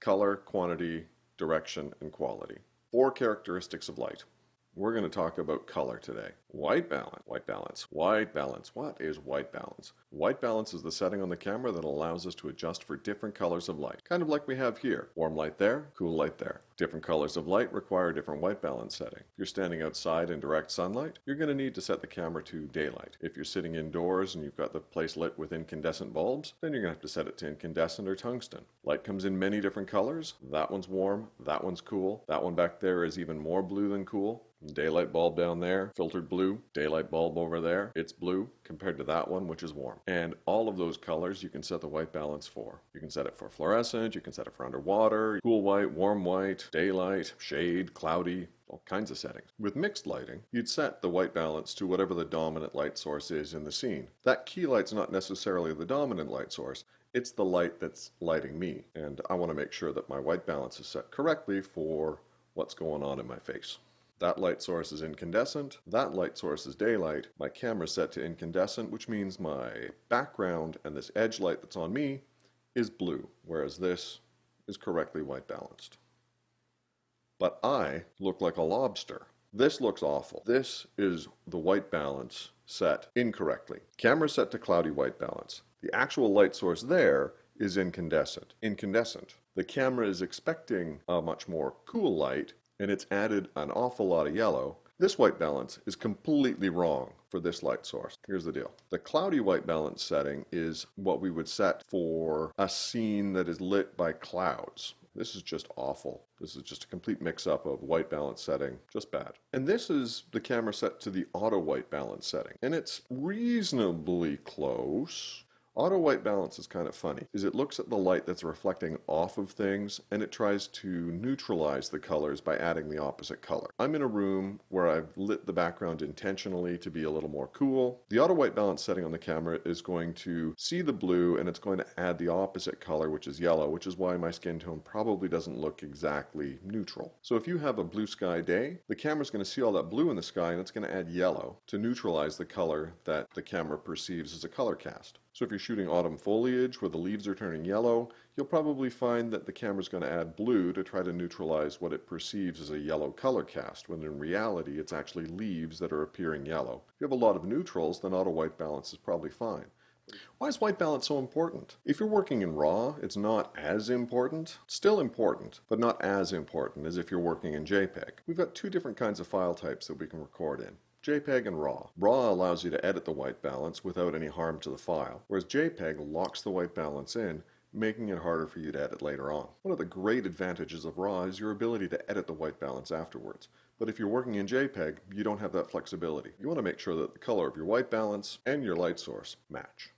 color, quantity, direction, and quality. 4 characteristics of light. We're going to talk about color today. White balance, white balance, white balance. What is white balance? White balance is the setting on the camera that allows us to adjust for different colors of light. Kind of like we have here. Warm light there, cool light there. Different colors of light require a different white balance setting. If you're standing outside in direct sunlight, you're going to need to set the camera to daylight. If you're sitting indoors and you've got the place lit with incandescent bulbs, then you're going to have to set it to incandescent or tungsten. Light comes in many different colors. That one's warm, that one's cool. That one back there is even more blue than cool. Daylight bulb down there, filtered blue. Daylight bulb over there, it's blue compared to that one, which is warm. And all of those colors you can set the white balance for. You can set it for fluorescent, you can set it for underwater, cool white, warm white, daylight, shade, cloudy, all kinds of settings. With mixed lighting, you'd set the white balance to whatever the dominant light source is in the scene. That key light's not necessarily the dominant light source, it's the light that's lighting me. And I want to make sure that my white balance is set correctly for what's going on in my face. That light source is incandescent, that light source is daylight, my camera's set to incandescent, which means my background and this edge light that's on me is blue, whereas this is correctly white balanced. But I look like a lobster. This looks awful. This is the white balance set incorrectly. Camera set to cloudy white balance. The actual light source there is incandescent. The camera is expecting a much more cool light, and it's added an awful lot of yellow. This white balance is completely wrong for this light source. Here's the deal. The cloudy white balance setting is what we would set for a scene that is lit by clouds. This is just awful. This is just a complete mix-up of white balance setting, just bad. And this is the camera set to the auto white balance setting, and it's reasonably close. Auto white balance is kind of funny, is it looks at the light that's reflecting off of things and it tries to neutralize the colors by adding the opposite color. I'm in a room where I've lit the background intentionally to be a little more cool. The auto white balance setting on the camera is going to see the blue and it's going to add the opposite color, which is yellow, which is why my skin tone probably doesn't look exactly neutral. So if you have a blue sky day, the camera's going to see all that blue in the sky and it's going to add yellow to neutralize the color that the camera perceives as a color cast. So if you're shooting autumn foliage where the leaves are turning yellow, you'll probably find that the camera's going to add blue to try to neutralize what it perceives as a yellow color cast, when in reality it's actually leaves that are appearing yellow. If you have a lot of neutrals, then auto white balance is probably fine. Why is white balance so important? If you're working in RAW, it's not as important. Still important, but not as important as if you're working in JPEG. We've got 2 different kinds of file types that we can record in. JPEG and RAW. RAW allows you to edit the white balance without any harm to the file, whereas JPEG locks the white balance in, making it harder for you to edit later on. One of the great advantages of RAW is your ability to edit the white balance afterwards. But if you're working in JPEG, you don't have that flexibility. You want to make sure that the color of your white balance and your light source match.